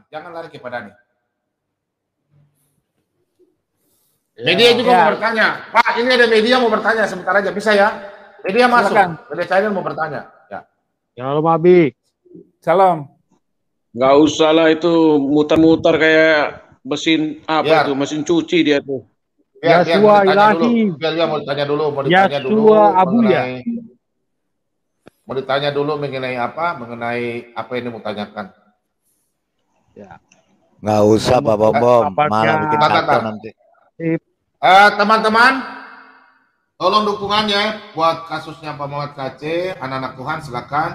Jangan lari kepada nih. Media juga mau bertanya. Pak, ini ada media mau bertanya sebentar aja, bisa ya? Media masuk. Media channel mau bertanya. Ya. Shalom Abi. Salam. Nggak usah lah itu muter-muter kayak mesin apa tuh, mesin cuci dia tuh. Biar dia mau ditanya dulu. Biar dia mau ditanya dulu, mau ditanya dulu mengenai mau ditanya dulu mengenai apa? Mengenai apa yang mau tanyakan. Ya. Nggak usah Pak Bom, malah bikin kacau nanti. Teman-teman, tolong dukungannya buat kasusnya Pak Muhammad KC, anak-anak Tuhan silakan.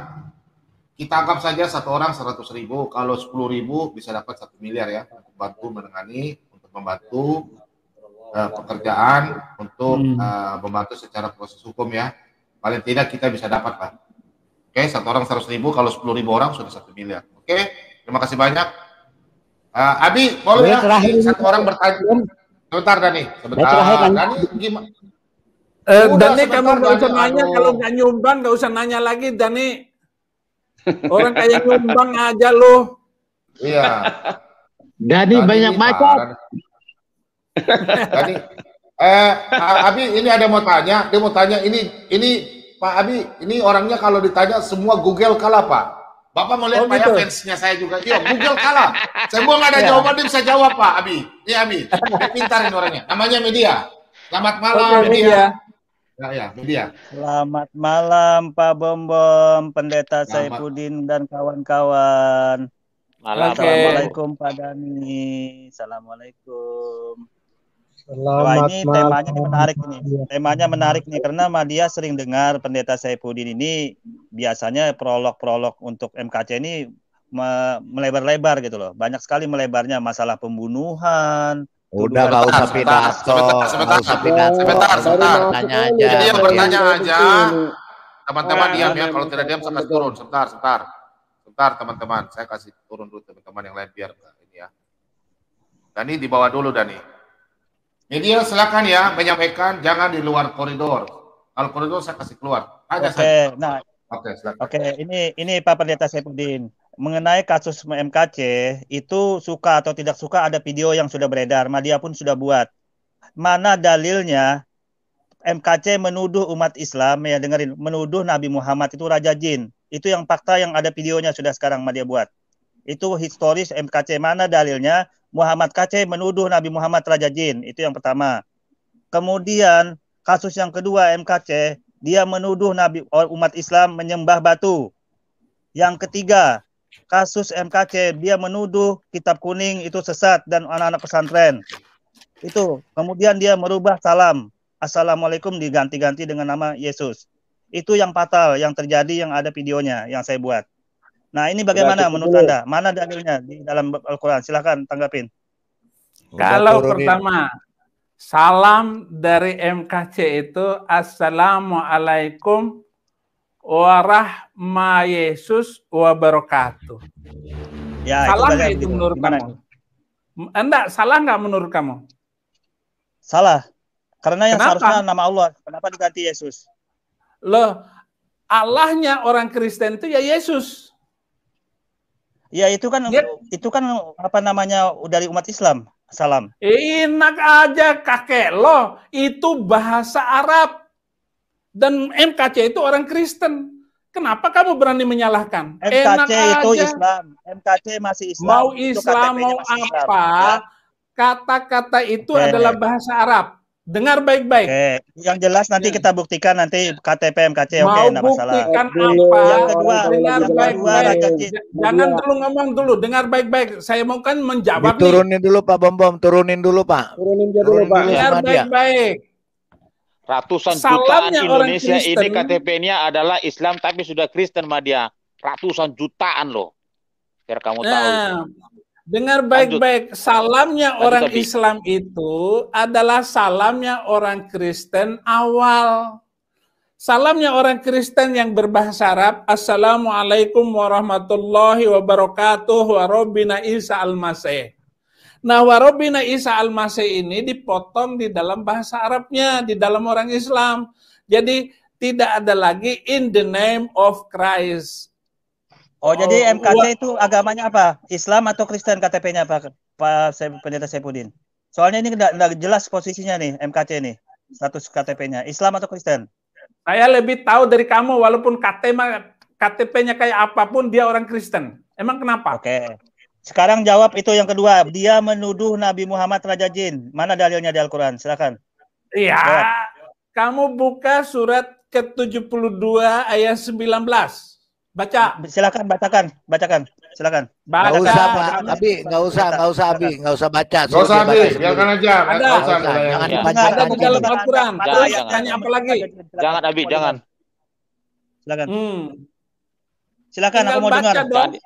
Kita anggap saja satu orang 100.000, kalau 10.000 bisa dapat 1 miliar ya, untuk bantu menangani, untuk membantu pekerjaan, untuk membantu secara proses hukum ya. Paling tidak kita bisa dapat Pak. Oke, satu orang 100.000, kalau 10.000 orang sudah 1 miliar. Oke, terima kasih banyak. Abi, boleh ya? Satu orang bertanya. Sebentar Dani, sebentar. Dani gimana? Dani kamu nggak usah nanya, kalau nggak nyumbang nggak usah nanya lagi Dani. Orang kayak nyumbang aja loh. Iya. Dani banyak macet. Dani, Abi ini ada mau tanya, dia mau tanya ini Pak Abi, ini orangnya kalau ditanya semua Google kalah Pak. Bapak mau lihat Pak ya fansnya saya juga. Iya, Google kalah. Semua nggak ada jawaban, dia bisa jawab Pak Abi. Iya Abi, dia pintar ini orangnya. Namanya Media. Selamat malam Media. Ya, Media. Selamat malam Pak Bom, Pendeta Saifuddin dan kawan-kawan. Assalamualaikum Pak Dani. Assalamualaikum. Wah, ini temanya menarik nih. Temanya menarik nih karena Madia sering dengar Pendeta Saifuddin ini biasanya prolog-prolog untuk MKC ini melebar-lebar gitu loh. Banyak sekali melebarnya masalah pembunuhan. Udah nggak usah pidato. Sebentar. Tanya aja. Jadi yang bertanya aja. Teman-teman diam ya. Kalau tidak diam saya kasih turun. Sebentar teman-teman. Saya kasih turun dulu teman-teman yang lain biar ini ya. Dani di bawah dulu Dani. Media silakan ya menyampaikan, jangan di luar koridor. Kalau koridor saya kasih keluar. Oke, nah. Oke, ini Pak Pendeta Saifuddin. Mengenai kasus MKC, itu suka atau tidak suka ada video yang sudah beredar. Madia pun sudah buat. Mana dalilnya MKC menuduh umat Islam, ya dengerin, menuduh Nabi Muhammad itu Raja Jin. Itu yang fakta yang ada videonya sudah sekarang Madia buat. Itu historis MKC, mana dalilnya Muhammad KC menuduh Nabi Muhammad Raja Jin. Itu yang pertama. Kemudian kasus yang kedua MKC, dia menuduh umat Islam menyembah batu. Yang ketiga, kasus MKC, dia menuduh kitab kuning itu sesat dan anak-anak pesantren. Itu. Kemudian dia merubah salam. Assalamualaikum diganti-ganti dengan nama Yesus. Itu yang fatal, yang terjadi, yang ada videonya, yang saya buat. Nah, ini bagaimana menurut Anda? Mana dalilnya di dalam Al-Quran? Silahkan tanggapin. Kalau pertama, salam dari MKC itu Assalamualaikum warahmatullahi wabarakatuh. Ya, salah nggak itu menurut kamu? Enggak, salah nggak menurut kamu? Salah. Karena yang seharusnya nama Allah. Kenapa diganti Yesus? Loh, Allahnya orang Kristen itu ya Yesus. Ya itu kan apa namanya dari umat Islam. Salam. Enak aja kakek lo, itu bahasa Arab. Dan MKC itu orang Kristen. Kenapa kamu berani menyalahkan? MKC itu aja. Islam. MKC masih Islam. Mau Islam, mau apa? Kata-kata itu adalah bahasa Arab. Dengar baik-baik. Yang jelas nanti kita buktikan nanti KTP MKC. Mau buktikan apa? Yang kedua, dengar baik-baik. Jangan dulu ngomong dulu. Dengar baik-baik. Saya mau kan menjawab. Turunin dulu Pak Bom. Turunin dulu Pak. Turunin dulu Pak. Dengar baik-baik. Ratusan jutaan Indonesia ini KTP-nya adalah Islam tapi sudah Kristen Madia. Ratusan jutaan loh. Biar kamu tahu. Dengar baik-baik, salamnya orang Islam itu adalah salamnya orang Kristen awal. Salamnya orang Kristen yang berbahasa Arab, Assalamualaikum warahmatullahi wabarakatuh, warobina Isa al-Masih. Nah, warobina Isa al-Masih ini dipotong di dalam bahasa Arabnya, di dalam orang Islam. Jadi tidak ada lagi in the name of Christ. Oh, jadi MKC itu agamanya apa? Islam atau Kristen KTP-nya Pak Pendeta Saipudin? Soalnya ini tidak jelas posisinya nih MKC nih, status KTP-nya. Islam atau Kristen? Saya lebih tahu dari kamu, walaupun KTP-nya kayak apapun, dia orang Kristen. Emang kenapa? Oke. Sekarang jawab itu yang kedua. Dia menuduh Nabi Muhammad Raja Jin. Mana dalilnya di Al-Quran? Silakan. Iya. Kamu buka surat ke-72 ayat 19. Baca. Silakan bacakan. Silakan. Nggak usah Pak, Abi, nggak usah Abi, nggak usah baca. Nggak usah Abi, biarkan aja. Jangan dibaca. Ada di dalam Al-Quran. Tanya apa lagi? Jangan Abi, jangan. Silakan. Silakan, aku mau dengar. Dong.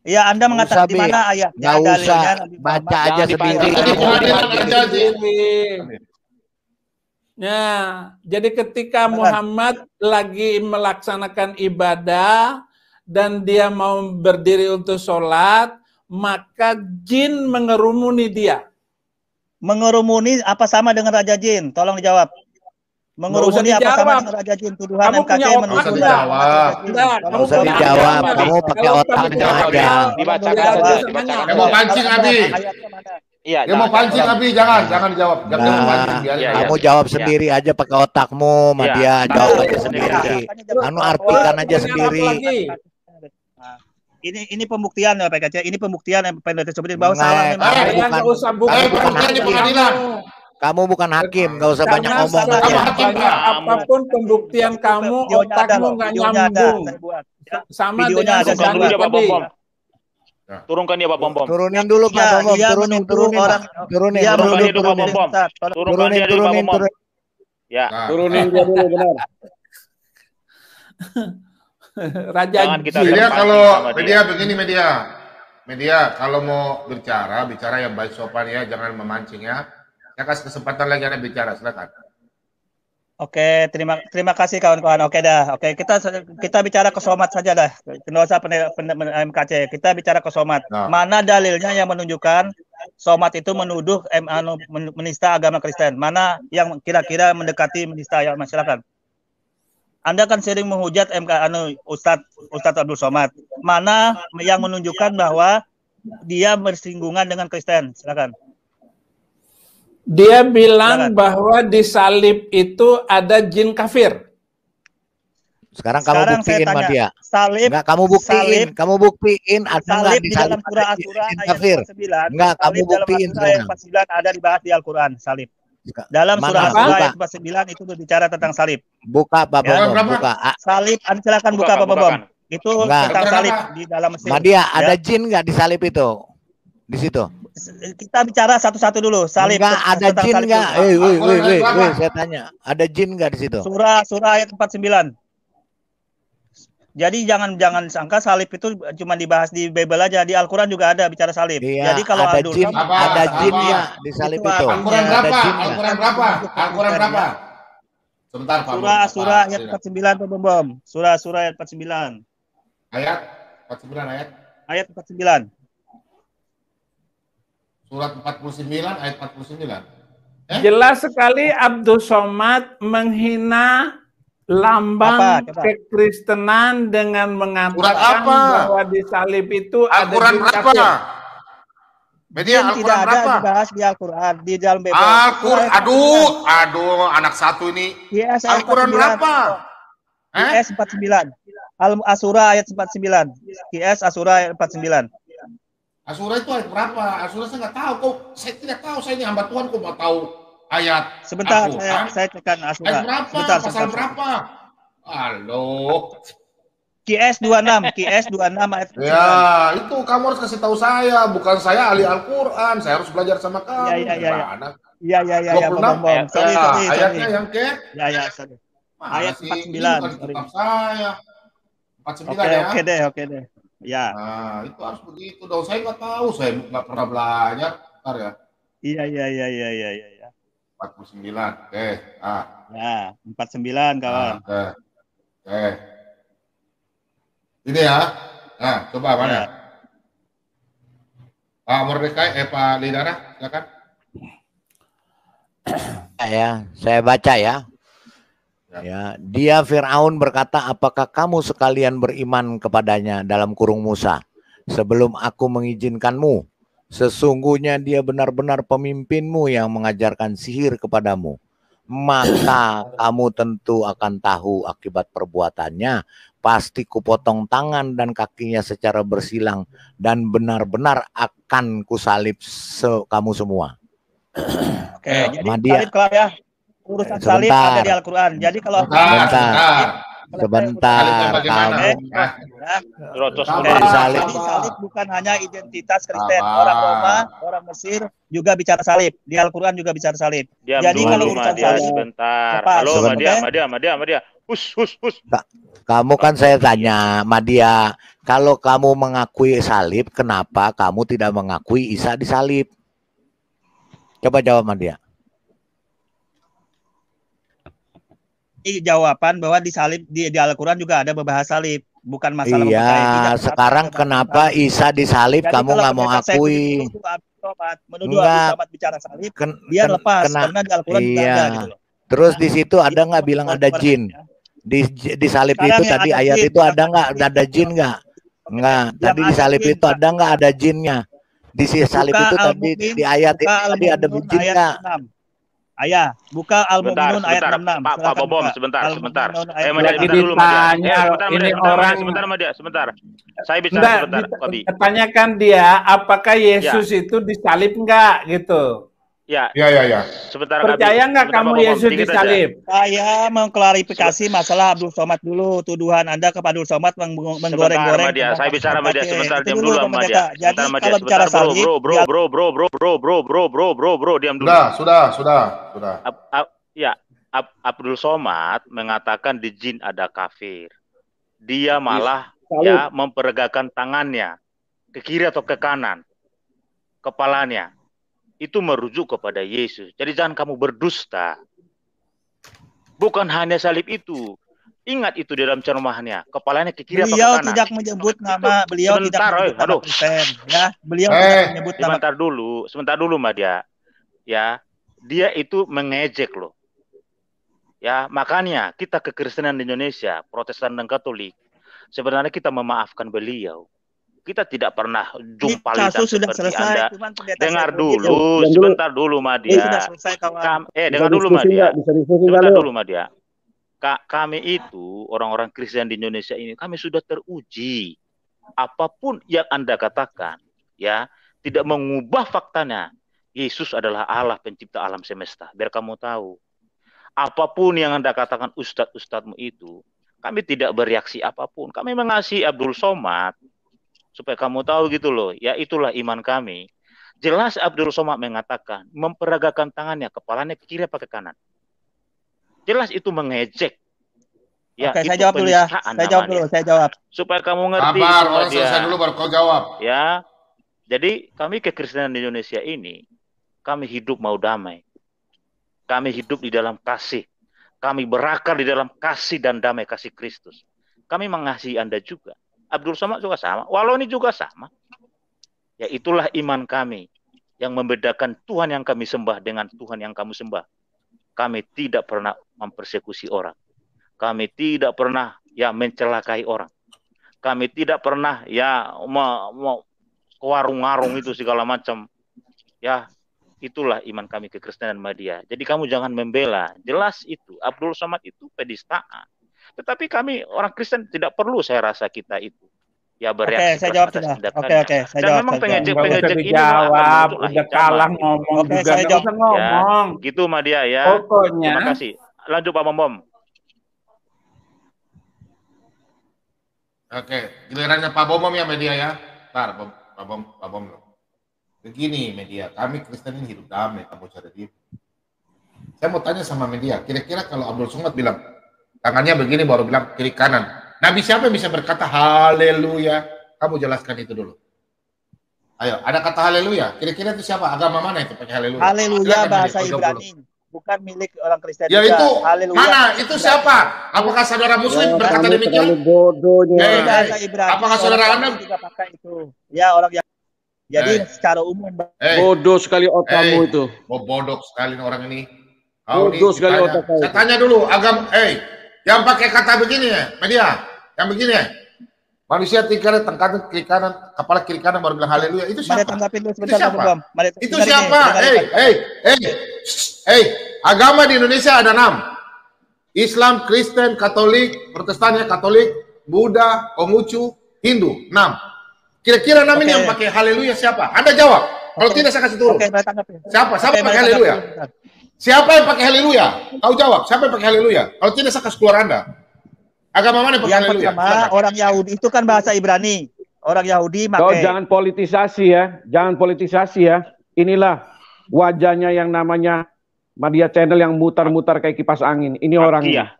Iya, Anda mengatakan di mana ayat? Nggak usah, baca aja sendiri. Ya, jadi ketika Muhammad lagi melaksanakan ibadah dan dia mau berdiri untuk sholat, maka jin mengerumuni dia. Mengerumuni apa sama dengan Raja Jin? Tolong dijawab. Mengerumuni apa sama dengan Raja Jin? Tuduhan MKC menuduh. Nggak usah dijawab. Kamu pakai otaknya aja. Dibacakan saja. Dia mau pancing Abi. Iya, dia mau pancing Abi, jangan dijawab. Jangan pancing. Kamu jawab sendiri aja pakai otakmu, Madia. Jawab aja sendiri. Anu artikan aja sendiri. Ini pembuktian ya PKC. Ini pembuktian yang Pendeta Saipudin bahwa salah memang. Kamu bukan hakim, nggak usah banyak ngomong aja. Apapun pembuktian kamu, otakmu nggak nyambung. Sama dengan sejarah tadi. Turunkan dia Pak Bom. Turunin dulu Pak Bom. Turunin. Dia menuduh dia Pak Bom. Turunkan dia dulu Pak Bom. Ya. Turunin dia dulu benar. Raja media kalau media kalau mau bicara yang baik sopan ya, jangan memancing ya. Saya kasih kesempatan lagi Anda bicara, silakan. Oke, terima kasih kawan-kawan. Oke dah. Oke, kita bicara ke Somat saja dah. Tidak usah MKC. Kita bicara ke Somat. Mana dalilnya yang menunjukkan Somat itu menuduh menista agama Kristen? Mana yang kira-kira mendekati menista agama? Silakan. Anda kan sering menghujat Ustadz Abdul Somad. Mana yang menunjukkan bahwa dia bersinggungan dengan Kristen? Silakan. Dia bilang bahwa di salib itu ada jin kafir. Sekarang kamu buktiin sama dia. Salib. Enggak, kamu buktiin ada enggak di salib surah Asy-Syura ayat kafir. 49. Enggak, kamu buktiin ayat 49 ada dibahas di Al-Qur'an salib. Dalam surah Asy-Syura ayat 49 itu berbicara tentang salib. Buka Pak Bom, buka. Salib, silakan buka Pak Bom. Itu tentang salib di dalam Mesir. Madia, ada jin enggak di salib itu? Di situ. Kita bicara satu-satu dulu. Salib. Enggak, ada jin enggak? Saya tanya. Ada jin enggak di situ? Surah ayat 49. Jadi jangan sangka salib itu cuma dibahas di Bible aja, di Al-Qur'an juga ada bicara salib. Iya, jadi kalau ada jin ya di salib itu. Al-Qur'an berapa? Sebentar Pak. Surah ayat 49 Bom. Surah ayat 49. Ayat 49 ayat. Ayat 49. Surat 49 ayat 49. Jelas sekali Abdul Somad menghina lambang kekristenan dengan mengatakan bahwa di salib itu Al-Quran berapa? Media Al-Quran berapa? Tidak dibahas di Al-Quran, di dalam Bible. Al-Quran, aduh, anak satu ini. Yes, Al-Quran berapa? QS 49. Al-Asura ayat 49. QS Asura ayat 49. Asura itu ayat berapa? Asura saya nggak tahu. Kok saya tidak tahu. Saya ini hamba Tuhan kok mau tahu ayat. Sebentar, saya tekan Asura. Ayat berapa? Sebentar, Pasal berapa? Halo. QS 26 ayat 49. Ya, itu kamu harus kasih tahu saya. Bukan saya ahli Al-Quran. Saya harus belajar sama kamu. Iya. 26 Sorry. Ayatnya yang ke? Ya, sorry. Ayat 49. Bukan kitab saya. 49 ya. Oke deh. Ya. Nah, itu harus begitu dong. Saya nggak tahu. Saya nggak pernah belajar. Bentar ya. Iya. 49. Oke. Ya, 49 kawan. Oke. Ini ya. Nah, coba mana? Pak Mordekai, Pak Lidara, silakan. Ya, saya baca ya. Ya, dia Fir'aun berkata, apakah kamu sekalian beriman kepadanya dalam kurung Musa sebelum aku mengizinkanmu? Sesungguhnya dia benar-benar pemimpinmu yang mengajarkan sihir kepadamu. Maka kamu tentu akan tahu akibat perbuatannya. Pasti kupotong tangan dan kakinya secara bersilang dan benar-benar akan kusalib kamu semua. Oke, jadi salib kelar ya. Urusan salib ada di Al-Quran. Jadi kalau sebentar salib bukan hanya identitas Kristen, orang Roma, orang Mesir juga bicara salib. Di Al-Quran juga bicara salib. Jadi kalau urusan salib sebentar. Halo Madia. Hus. Kamu kan saya tanya, Madia, kalau kamu mengakui salib, kenapa kamu tidak mengakui Isa disalib? Coba jawab, Madia. Jawaban bahwa disalib di Al-Quran juga ada bahasa salib, bukan masalah. Iya, sekarang kenapa Isa disalib kamu nggak mau akui? Menuduh Abdul Somad bicara salib, dia lepas karena di Al-Quran juga ada gitu loh. Terus di situ ada nggak bilang ada jin? Di salib itu tadi ayat itu ada nggak ada jin nggak? Nggak. Tadi di salib itu ada nggak ada jinnya? Di salib itu tadi di ayat itu tadi ada jin nggak? Ayah, buka Al-Mu'minun ayat 66. Pak Bobom, sebentar. Sebentar. Saya bicara sebentar, Kobi. Tanyakan dia, apakah Yesus itu disalib enggak gitu? Ya. Sebentar. Percaya nggak kamu Yesus disalib? Saya mengklarifikasi masalah Abdul Somad dulu. Tuduhan Anda kepada Abdul Somad menggoreng-goreng. Saya bicara Madia sebentar, diam dulu Madia. Jadi kalau bicara salib, bro, diam dulu. Sudah. Ya, Abdul Somad mengatakan di jin ada kafir. Dia malah memperagakan tangannya ke kiri atau ke kanan, kepalanya. Itu merujuk kepada Yesus. Jadi jangan kamu berdusta. Bukan hanya salib itu. Ingat itu di dalam ceramahnya. Kepalanya ke kiri atau ke kanan. Beliau tidak menyebut nama. Beliau tidak menyebut nama Kristen. Ya, beliau tidak menyebut nama. Sebentar dulu, Madia. Ya, dia itu mengejek loh. Ya, makanya kita kekristenan di Indonesia, Protestan dan Katolik, sebenarnya kita memaafkan beliau. Kita tidak pernah jumpa seperti Anda. Dengar dulu, sebentar dulu, Madia. Dengar dulu, Madia. Sebentar dulu, Madia. Kami itu, orang-orang Kristen di Indonesia ini, kami sudah teruji. Apapun yang Anda katakan, ya, tidak mengubah faktanya. Yesus adalah Allah pencipta alam semesta. Biar kamu tahu. Apapun yang Anda katakan ustadz-ustadzmu itu, kami tidak bereaksi apapun. Kami mengasihi Abdul Somad. Supaya kamu tahu gitu loh, ya itulah iman kami. Jelas Abdul Somad mengatakan, memperagakan tangannya, kepalanya ke kiri apa ke kanan. Jelas itu mengejek. Ya, oke, saya jawab dulu ya. Saya jawab. Supaya kamu ngerti. Orang selesai dulu baru kau jawab. Ya, jadi kami kekristenan di Indonesia ini, kami hidup mau damai. Kami hidup di dalam kasih. Kami berakar di dalam kasih dan damai kasih Kristus. Kami mengasihi Anda juga. Abdul Somad juga sama, Waloni juga sama. Ya itulah iman kami yang membedakan Tuhan yang kami sembah dengan Tuhan yang kamu sembah. Kami tidak pernah mempersekusi orang. Kami tidak pernah mencelakai orang. Kami tidak pernah warung-warung itu segala macam. Ya itulah iman kami kekristenan Madia. Jadi kamu jangan membela. Jelas itu Abdul Somad itu penistaan. Tetapi kami orang Kristen tidak perlu, saya rasa kita itu ya bereaksi. Oke, saya jawab sudah. Oke, saya jawab. Memang pengejek ini jawab, udah kalah ngomong Oke, juga. saya jawab. Ngomong. Ya, gitu Madia ya. Pokoknya. Terima kasih. Lanjut Pak Bom. Oke, gilirannya Pak Bom ya media ya. Ntar Pak Bom. Begini media, kami Kristen ini hidup damai, kamu cari dia. Saya mau tanya sama media, kira-kira kalau Abdul Somad bilang tangannya begini baru bilang kiri kanan. Nabi siapa yang bisa berkata haleluya? Kamu jelaskan itu dulu. Ayo, ada kata haleluya. Kira-kira itu siapa? Agama mana itu pakai haleluya? Haleluya bahasa Ibrani, bukan milik orang Kristen. Ya juga. itu haleluya. mana? Itu siapa? Apakah saudara Muslim berkata demikian? Bodohnya. Bahasa Ibrani. Apakah saudara Anda juga pakai itu? Ya orang yang. Jadi secara umum. Bodoh sekali otakmu itu. Bodoh sekali orang ini. Bodoh sekali otak kau. Saya tanya dulu, yang pakai kata begini ya, media, yang begini ya. Manusia tiga kiri kanan, kepala kiri kanan baru bilang haleluya. Itu siapa? Itu siapa? Itu siapa? Agama di Indonesia ada 6. Islam, Kristen, Katolik, Protestan ya, Katolik, Buddha, Konghucu, Hindu, 6. Kira-kira 6 ini yang pakai haleluya siapa? Anda jawab. Kalau tidak saya kasih turun. Siapa? Siapa pakai haleluya? Siapa yang pakai haleluya? Kau jawab. Siapa yang pakai haleluya? Kalau tidak saya kasih keluar Anda. Agama mana yang pakai haleluya? Yang pertama orang Yahudi itu kan bahasa Ibrani. Orang Yahudi pakai. Kau jangan politisasi ya. Jangan politisasi ya. Inilah wajahnya yang namanya Media Channel yang mutar-mutar kayak kipas angin. Ini orangnya.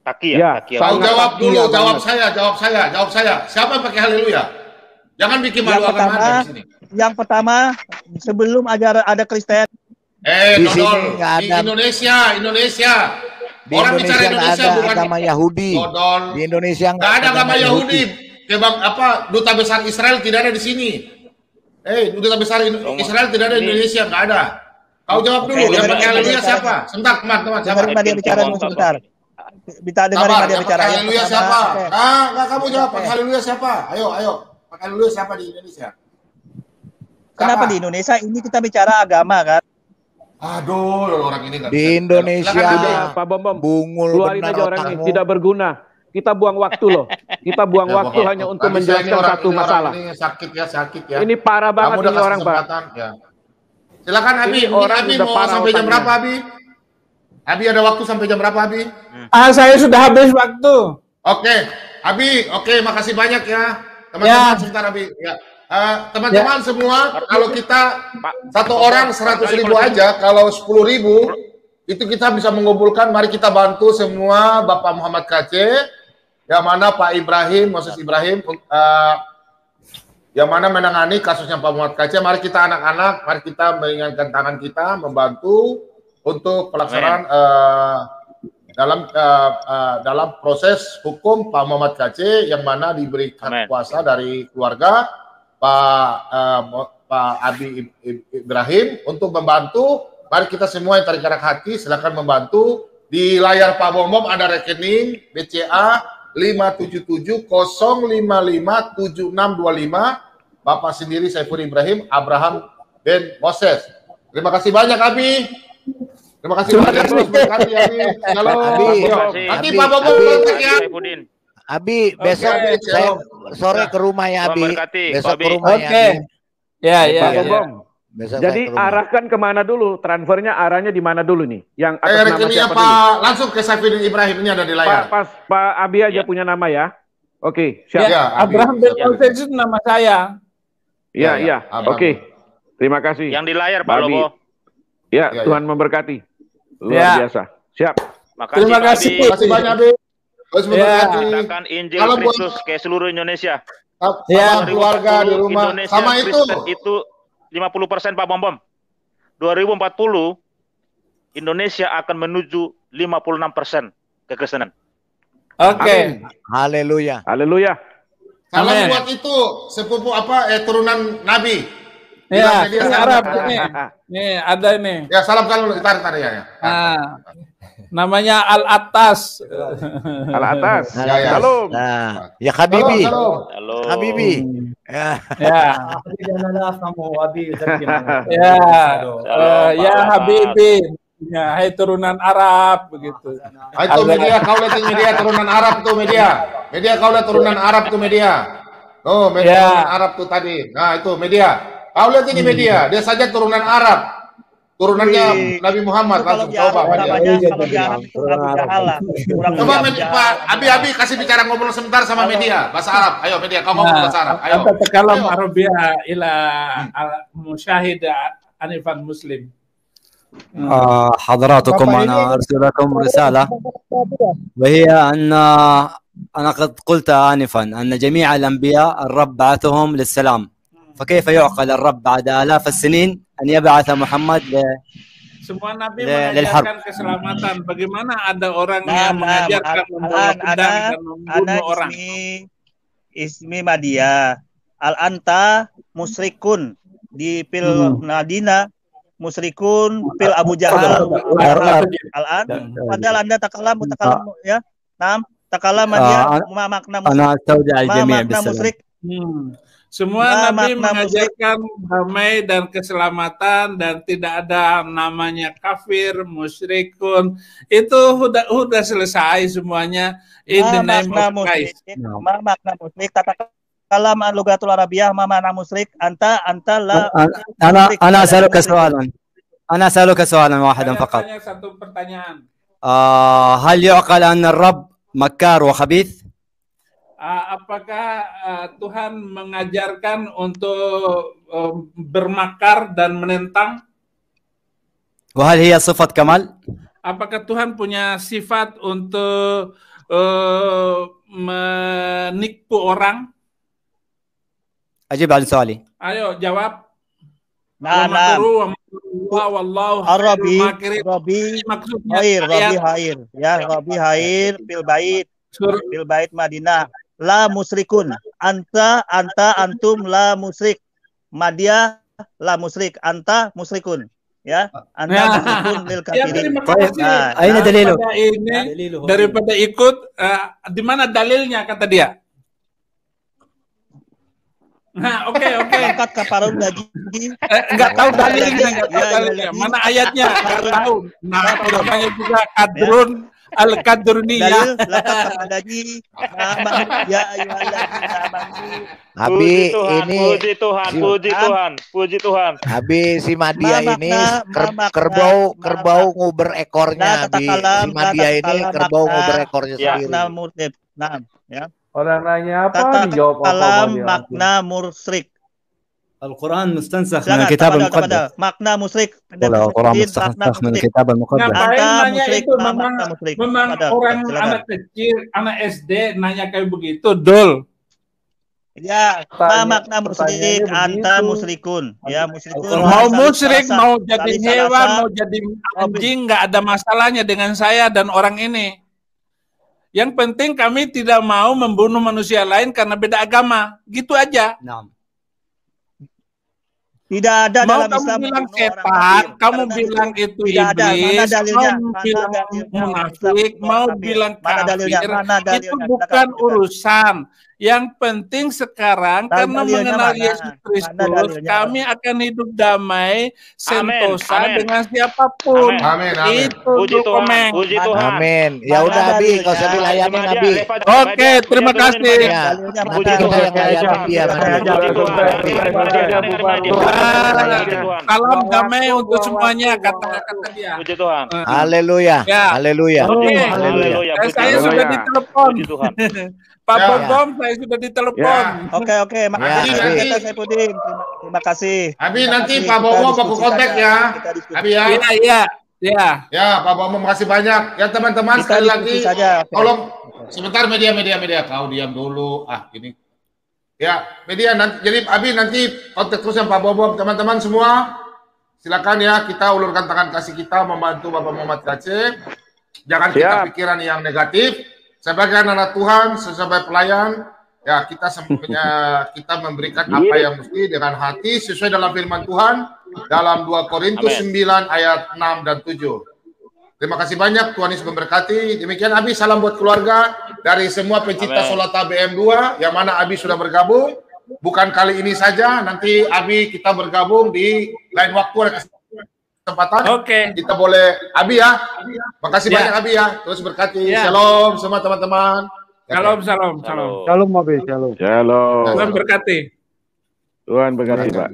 Taki ya. Kau jawab dulu. Jawab saya. Siapa yang pakai haleluya? Jangan bikin malu agama Anda di sini. Yang pertama, sebelum ada Kristen. Di sini Dodol, nggak di ada. Indonesia. Di Orang Indonesia bicara nggak Indonesia ada bukan agama Yahudi. Dodol. Di Indonesia nggak ada agama Yahudi. Duta besar Israel tidak ada di sini. Duta besar Israel tidak ada di Indonesia, nggak ada. Kau jawab dulu. Yang pakai haleluya siapa? Sebentar, teman-teman. Dengerin dia bicara dulu sebentar. Dengerin dia bicara. Pakai haleluya siapa? Nggak kamu jawab. Pakai haleluya siapa? Ayo. Pakai haleluya siapa di Indonesia? Kenapa di Indonesia? Ini kita bicara agama kan? Aduh, orang ini di Indonesia. Pak Bom, bungul keluarin aja orang ini, tidak berguna. Kita buang waktu loh. Kita buang waktu hanya untuk menjelaskan satu masalah. Ini sakit ya. Ini parah banget ini orang, Pak. Ya. Silakan Abi. Abi mau sampai jam berapa, Abi? Abi ada waktu sampai jam berapa, Abi? Saya sudah habis waktu. Oke, Abi. Oke, makasih banyak ya. Teman-teman sebentar, Abi. Ya. Teman-teman semua, kalau kita satu orang 100.000 aja, kalau 10.000 itu kita bisa mengumpulkan. Mari kita bantu semua Bapak Muhammad KC, yang mana Pak Ibrahim, Moses Ibrahim, yang mana menangani kasusnya Pak Muhammad KC. Mari kita anak-anak, mari kita meringankan tangan kita, membantu untuk pelaksanaan dalam proses hukum Pak Muhammad KC, yang mana diberikan kuasa dari keluarga Pak Abi Ibrahim untuk membantu. Mari kita semua yang tergerak hati silakan membantu. Di layar Pak Bom ada rekening BCA 57705557625. Bapak sendiri Saiful Ibrahim Abraham bin Moses. Terima kasih banyak Abi. Terima kasih banyak. Nanti Pak Bom kontak ya. Abi, besok saya sore ke rumah ya, Abi. Besok ke rumah ya. Ya. Jadi arahkan kemana dulu? Transfernya arahnya di mana dulu nih? Yang atas nama siapa Pak, dulu? langsung ke Saiful Ibrahim, ini ada di layar. Pak Abi aja punya nama ya. Oke, siap. Abraham bin Moses itu nama saya. Iya. Oke. Terima kasih. Yang di layar Pak Lobo. Ya, Tuhan memberkati. Luar biasa. Siap. Terima kasih. Terima kasih banyak, Abi. Katakan Injil Kristus ke seluruh Indonesia. Keluarga di rumah. Indonesia Sama itu 50% Pak Bom. 2040 Indonesia akan menuju 56% kekristenan. Oke. Haleluya. Salam buat itu sepupu turunan Nabi. Ya, Arab ini. Nih, ada ini. Ya, salam tar ya. Namanya Al-Atas. Al-Atas. Salam. Ya Habibi. Halo. Habibi. Ya. Ya Habibi. Ya, hai turunan Arab begitu. Itu media, kau lihat media turunan Arab tuh media. Media kau lihat turunan Arab tuh media. Oh, media turunan Arab tuh tadi. Nah, itu media. Kau lihat ini media, dia saja turunan Arab. Turunannya Nabi Muhammad langsung coba media. Coba Pak Abi kasih bicara ngobrol sebentar sama media bahasa Arab. Ayo media, kau ngomong bahasa Arab. Ayo. Anta takalam Arabia ila musyahid anifan muslim. حضراتكم أنا أرسل لكم رسالة وهي أنا قد قلت آنفا أن جميع الأنبياء الرب بعثهم للسلام فكيف يعقل الرب بعد آلاف السنين أن يبعث محمد semua nabi mengajarkan keselamatan. Bagaimana ada orang yang mengajarkan membawa pedang dan membunuh orang? Ismi Madia al-anta musyrikun di pil Nadina musyrikun pil Abu Jahal al-an padahal Anda takalam ya. Takalam dia makna musyrik. Semua nabi mengajarkan damai dan keselamatan dan tidak ada namanya kafir, musyrikun. Itu sudah selesai semuanya in the name of Christ. Makna musyrik kalam lugatul Arabiyah makna musyrik anta la أنا أسألك سؤالا واحدا فقط. Satu pertanyaan. هل يعقل أن الرب مكار وخبيث؟ Apakah Tuhan mengajarkan untuk bermakar dan menentang? وهل هي صفة كمال؟ Apakah Tuhan punya sifat untuk menipu orang? أجيب عن سؤالي. Ayo jawab. Arabi hair fil bait Madinah la musyrikun antum la musyrik Madia la musyrik anta musyrikun ya anta musyrikun lil kafirin. Aina dalilu? Daripada ikut di mana dalilnya kata dia? Nah, oke. Angkat kaparun gaji. Enggak tahu dalilnya, Mana ayatnya? Enggak tahu. Nah, namanya juga kadrun al-kadruniyah. Abi ini puji Tuhan. Abi si Madia ini kerbau nguber ekornya. Abi si Madia ini kerbau nguber ekornya sendiri. Nah, ya. Orang nanya apa dijawab apa makna musyrik. Al-Quran mustansakh min kitab al-muqaddas. Makna musyrik. Al-Quran mustansakh min kitab al-muqaddas. Ngapain nanya itu? Memang orang anak kecil, anak SD nanya kayak begitu, Dul. Ya, makna musyrik, anta musyrikun. Ya, musyrikun. Mau musyrik, mau jadi hewan, mau jadi anjing, nggak ada masalahnya dengan saya dan orang ini. Yang penting kami tidak mau membunuh manusia lain karena beda agama. Gitu aja. Tidak ada mau dalam kamu Islam bilang setan, kamu bilang itu iblis, mau bilang munafik, mau bilang kafir, itu bukan urusan. Yang penting sekarang karena mengenal Yesus Kristus, kami akan hidup damai, sentosa dengan siapapun. Itu komen. Puji Tuhan. Amin. Ya udah Abi, kau usah dilayani Abi. Oke, terima kasih. Nanti kita yang layani dia. Salam damai untuk semuanya, kata dia. Puji Tuhan. Haleluya. Haleluya. Saya sudah ditelepon. Pak Bom, saya sudah ditelepon. Oke. Makasih saya Pudin. Terima kasih. Abi nanti Pak Bomo aku kontak ya. Abi ya. Iya. Ya, Pak Bomo makasih banyak. Ya teman-teman sekali lagi tolong sebentar media kau diam dulu. Ini. Ya, media nanti jadi Abi nanti kontak terus yang Pak Bomo teman-teman semua. Silakan ya kita ulurkan tangan kasih kita membantu Bapak Muhammad Aceh. Jangan kita pikiran yang negatif. Sebagai anak Tuhan, sebagai pelayan, ya kita memberikan apa yang mesti dengan hati sesuai dalam firman Tuhan dalam 2 Korintus 9 ayat 6 dan 7. Terima kasih banyak, Tuhan Yesus memberkati. Demikian Abi, salam buat keluarga dari semua pencinta Solata BM2 yang mana Abi sudah bergabung. Bukan kali ini saja, nanti Abi kita bergabung di lain waktu. kesempatan. Oke. Kita boleh Abi ya. Makasih Ya. banyak Abi ya. Terus berkati. Ya. Shalom semua teman-teman. Shalom, shalom, shalom. Shalom, Abi. Shalom. Shalom. Tuhan berkati. Tuhan berkati, Pak.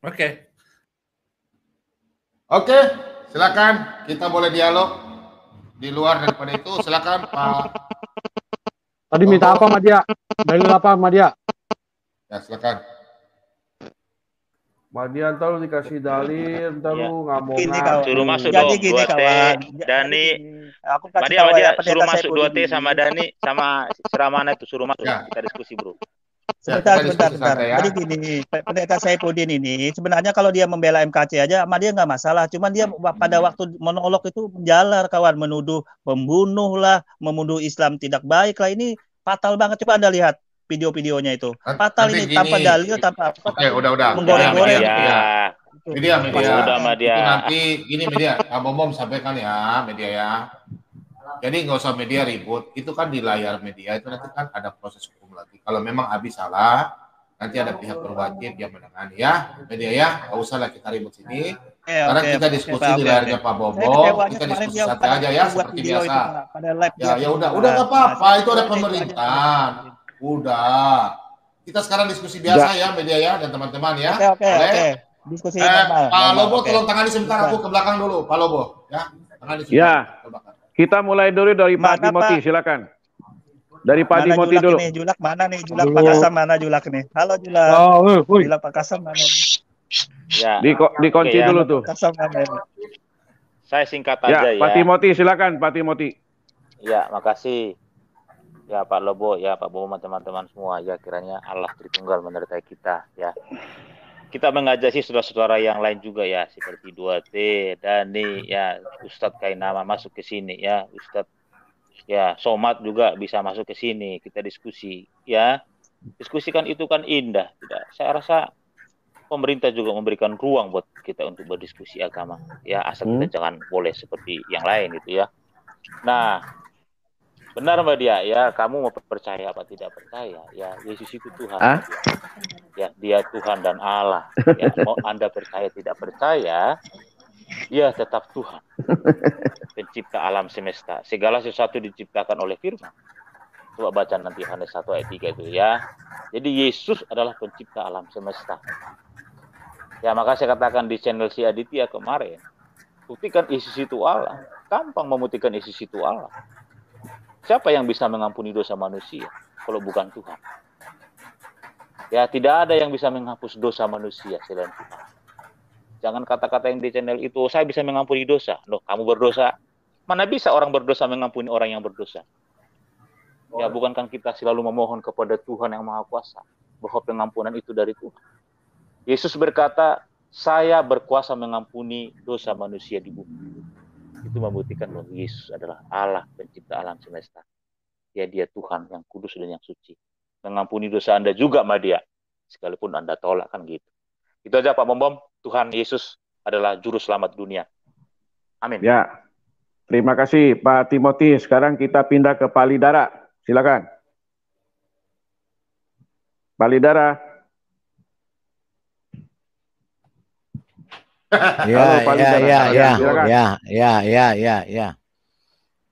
Oke. Oke, silakan kita boleh dialog. Di luar daripada itu, silakan Pak. Tadi minta apa sama dia? Dalil apa sama dia? Ya, silakan. Madian ntar lu dikasih dalil, ntar lu nggak mau Gini, ngaku. kawan. Suruh masuk Jadi dong, gini, 2T, kawan. Dani. Aku kasih Madia, tahu ya, Madia, pendeta suruh masuk Saipudin 2T ini. sama Dani, sama Seramana itu, suruh masuk. Ya. Kita diskusi, bro. Sebentar, kita sebentar, diskusi sebentar. santai ya. Jadi gini, pendeta Saipudin ini sebenarnya kalau dia membela MKC aja, sama dia nggak masalah. Cuman dia pada waktu monolog itu menjalar, kawan, menuduh pembunuh lah, menuduh Islam tidak baik lah. Ini fatal banget. Coba Anda lihat video-videonya itu. Fatal Nanti ini, tanpa gini. dalil, tanpa apa. Oke, udah. Menggoreng-goreng. Media. Udah, Madia. Itu nanti gini media, Bom sampaikan ya, media ya. Jadi nggak usah media ribut. Itu kan di layar media itu nanti kan ada proses hukum lagi. Kalau memang Abi salah, nanti ada pihak berwajib yang menangani ya, media ya. Nggak usah lah kita ribut sini. Karena kita diskusi di layarnya Pak Bobo, kita diskusi santai aja ya seperti biasa. Ya udah nggak apa-apa. Itu ada pemerintahan. Udah. Kita sekarang diskusi biasa ya media ya dan teman-teman ya. Oke. Diskusi normal. Pak Lobo tolong tangani sebentar, aku ke belakang dulu, Pak Lobo ya. Tangani sebentar. Ya. Ke belakang. Kita mulai dulu dari Pak Timothy, silakan. Dari Pak Timothy dulu. Nih, Julak mana nih? Julak Pak Kasam mana Julak nih? Halo Julak. Julak Pak Kasam mana nih? Ya. Dikunci dulu tuh. Kasam mana nih? Saya singkat aja ya. Pak Timothy, silakan Pak Timothy. Ya, makasih. Ya Pak Lobo, ya Pak Bobo, teman-teman semua. Ya kiranya Allah Tritunggal menyertai kita ya. Kita mengajak sih saudara-saudara yang lain juga ya, seperti 2T, Dani, ya Ustadz Kainama masuk ke sini ya, Ustadz ya Somad juga bisa masuk ke sini, kita diskusi ya. Diskusikan itu kan indah, tidak? Saya rasa pemerintah juga memberikan ruang buat kita untuk berdiskusi agama ya, asal kita jangan boleh seperti yang lain gitu ya. Nah, benar Mbak Dia ya, kamu mau percaya apa tidak percaya ya, Yesus itu Tuhan. Ya, dia Tuhan dan Allah. Ya, mau Anda percaya tidak percaya, dia tetap Tuhan. Pencipta alam semesta. Segala sesuatu diciptakan oleh firman. Coba baca nanti Yohanes 1 ayat 3 itu ya. Jadi Yesus adalah pencipta alam semesta. Ya, maka saya katakan di channel si Aditya kemarin, buktikan Yesus itu Allah. Gampang membuktikan Yesus itu Allah. Siapa yang bisa mengampuni dosa manusia kalau bukan Tuhan? Ya, tidak ada yang bisa menghapus dosa manusia selain Tuhan. Jangan kata-kata yang di channel itu, saya bisa mengampuni dosa. Loh, kamu berdosa. Mana bisa orang berdosa mengampuni orang yang berdosa? Ya, bukankah kita selalu memohon kepada Tuhan yang Maha Kuasa bahwa pengampunan itu dari Tuhan. Yesus berkata, saya berkuasa mengampuni dosa manusia di bumi. Itu membuktikan bahwa Yesus adalah Allah pencipta alam semesta. Ya, dia Tuhan yang kudus dan yang suci. Mengampuni dosa Anda juga, Madia, sekalipun Anda tolak, kan gitu. Itu aja Pak Bom. Tuhan Yesus adalah juru selamat dunia. Amin. Ya, terima kasih Pak Timothy. Sekarang kita pindah ke Pak Lidara. Silakan. Pak Lidara.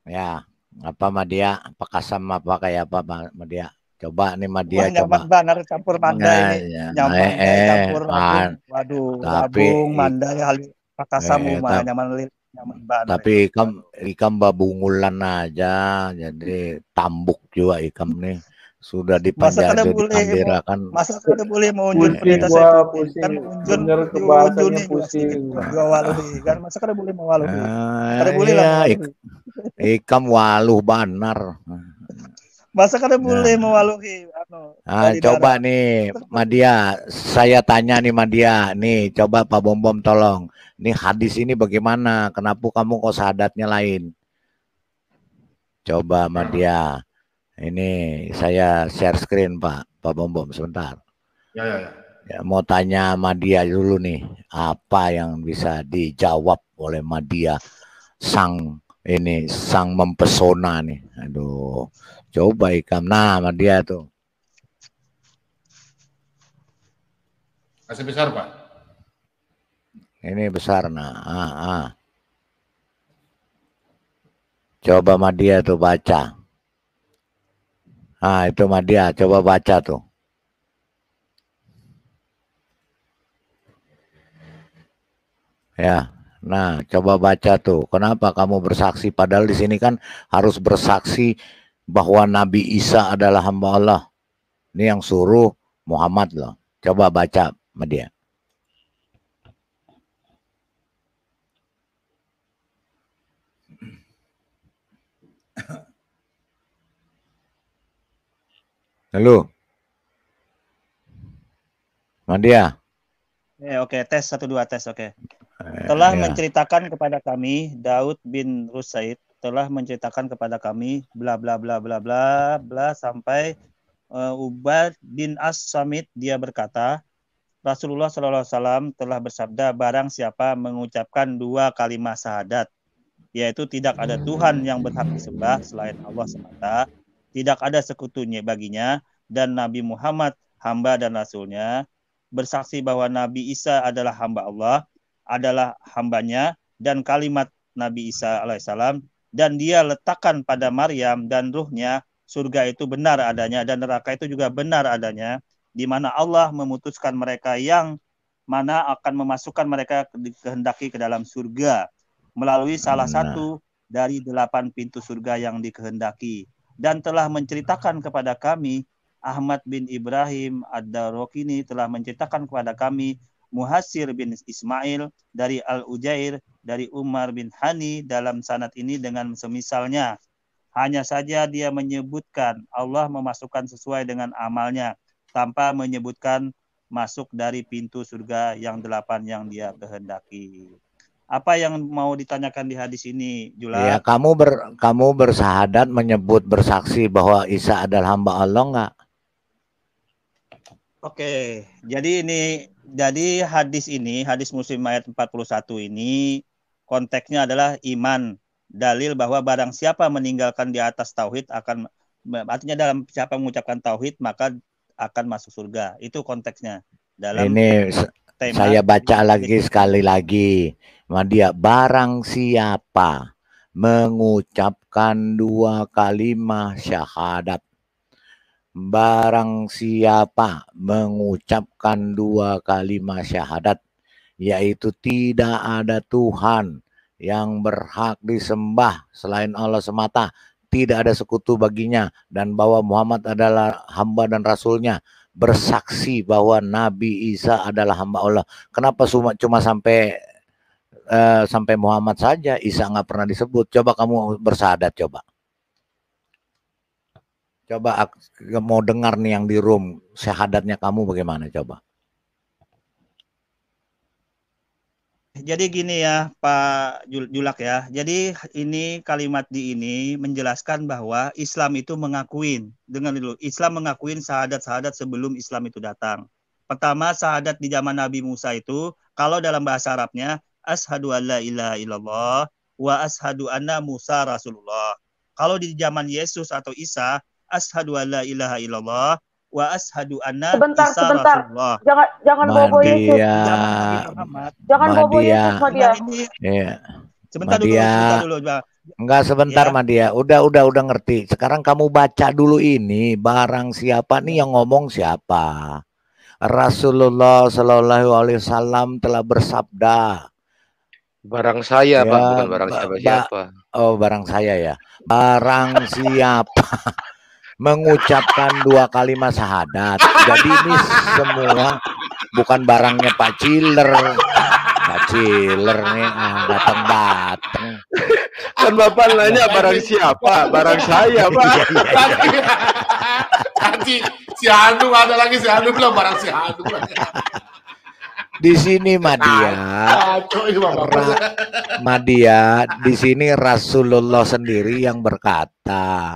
Ya. Apa Madia? Apa Kasam apa kayak apa Madia? Coba nih Madia coba. Banar campur mandai ini. Campur waduh, labung mandai Pak Kasam nyaman banar. Tapi ikam babungulan aja, jadi tambuk juga ikam nih. Sudah dipandirakan. Masa kada boleh mau unjun pendeta saya kan unjun nih pusing waluhi kan, masa kada boleh mau waluhi. Kada boleh lah. Ikam waluh banar. Masa kada boleh mewaluhi coba nih Madia, saya tanya nih Madia, nih coba Pak Bom tolong. Nih hadis ini bagaimana? Kenapa kamu kok sahadatnya lain? Coba Madia. Ini saya share screen Pak Bom sebentar. Ya, mau tanya Madia dulu nih, apa yang bisa dijawab oleh Madia sang mempesona nih. Aduh, coba ikam. Nah, Madia tuh. Kasih besar Pak. Ini besar nah. Coba Madia tuh baca. Itu Madia, coba baca tuh. Ya. Nah, coba baca tuh. Kenapa kamu bersaksi? Padahal di sini kan harus bersaksi bahwa Nabi Isa adalah hamba Allah. Ini yang suruh Muhammad loh. Coba baca, Madia. Halo. Madia. Oke, tes 1 2 tes, oke. Telah menceritakan kepada kami Daud bin Rusaid telah menceritakan kepada kami bla bla bla bla bla bla sampai Ubad bin As-Samit dia berkata Rasulullah SAW telah bersabda barang siapa mengucapkan 2 kalimat syahadat yaitu tidak ada Tuhan yang berhak disembah selain Allah semata, tidak ada sekutunya baginya, dan Nabi Muhammad hamba dan rasulnya, bersaksi bahwa Nabi Isa adalah hamba Allah, adalah hambanya, dan kalimat Nabi Isa alaihissalam, dan dia letakkan pada Maryam dan ruhnya, surga itu benar adanya, dan neraka itu juga benar adanya, di mana Allah memutuskan mereka yang mana akan memasukkan mereka kehendaki ke dalam surga, melalui salah satu dari 8 pintu surga yang dikehendaki, dan telah menceritakan kepada kami Ahmad bin Ibrahim Ad-Darokini telah menceritakan kepada kami Muhasir bin Ismail dari Al-Ujair dari Umar bin Hani dalam sanad ini dengan semisalnya. Hanya saja dia menyebutkan Allah memasukkan sesuai dengan amalnya tanpa menyebutkan masuk dari pintu surga yang 8 yang dia kehendaki. Apa yang mau ditanyakan di hadis ini, Jula? Ya, kamu bersahadat menyebut bersaksi bahwa Isa adalah hamba Allah enggak? Oke, jadi hadis ini, hadis Muslim ayat 41 ini konteksnya adalah iman, dalil bahwa barang siapa meninggalkan di atas tauhid akan, artinya dalam siapa mengucapkan tauhid maka akan masuk surga. Itu konteksnya. Dalam ini saya baca lagi sekali lagi. Madia, barang siapa mengucapkan 2 kalimat syahadat. Barang siapa mengucapkan 2 kalimat syahadat, yaitu tidak ada Tuhan yang berhak disembah selain Allah semata, tidak ada sekutu baginya, dan bahwa Muhammad adalah hamba dan rasulnya, bersaksi bahwa Nabi Isa adalah hamba Allah. Kenapa cuma sampai Muhammad saja, Isa nggak pernah disebut? Coba kamu bersahadat, coba mau dengar nih yang di room, syahadatnya kamu bagaimana, coba. Jadi gini ya Pak Julak ya, jadi ini kalimat ini menjelaskan bahwa Islam itu mengakuin, Islam mengakuin syahadat-syahadat sebelum Islam itu datang. Pertama, syahadat di zaman Nabi Musa itu, kalau dalam bahasa Arabnya, Ashadu an la ilaha illallah wa ashadu anna Musa Rasulullah. Kalau di zaman Yesus atau Isa, Ashadu an la ilaha illallah wa ashadu anna Isa Rasulullah. Jangan bobo Yesus. Jangan bobo Yesus, Madia. Sebentar dulu. Enggak sebentar, Madia. Udah ngerti. Sekarang kamu baca dulu ini. Barang siapa nih yang ngomong siapa? Rasulullah Shallallahu Alaihi Wasallam telah bersabda. Barang saya, Pak, bukan barang siapa. Oh, barang saya ya. Barang siapa mengucapkan 2 kalimat syahadat. Jadi ini semua bukan barangnya Pak Ciler. Pak Ciler nih datang. Kan Bapak nanya barang siapa? Barang saya, Pak. Tadi si Hanung ada lagi, si Hanung bilang barang si Hanung. Di sini Madia, di sini Rasulullah sendiri yang bersabda,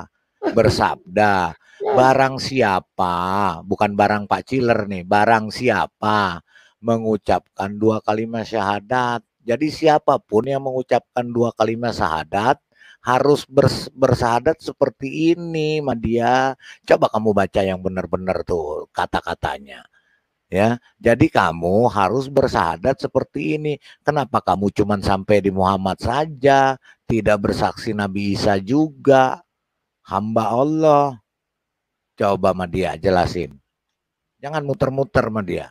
barang siapa, bukan barang Pak Ciler nih, barang siapa mengucapkan 2 kalimat syahadat. Jadi siapapun yang mengucapkan 2 kalimat syahadat harus bersahadat seperti ini, Madia. Coba kamu baca yang benar-benar tuh kata-katanya. Ya, jadi kamu harus bersahadat seperti ini. Kenapa kamu cuman sampai di Muhammad saja, tidak bersaksi Nabi Isa juga, hamba Allah? Coba sama dia jelasin. Jangan muter-muter sama dia.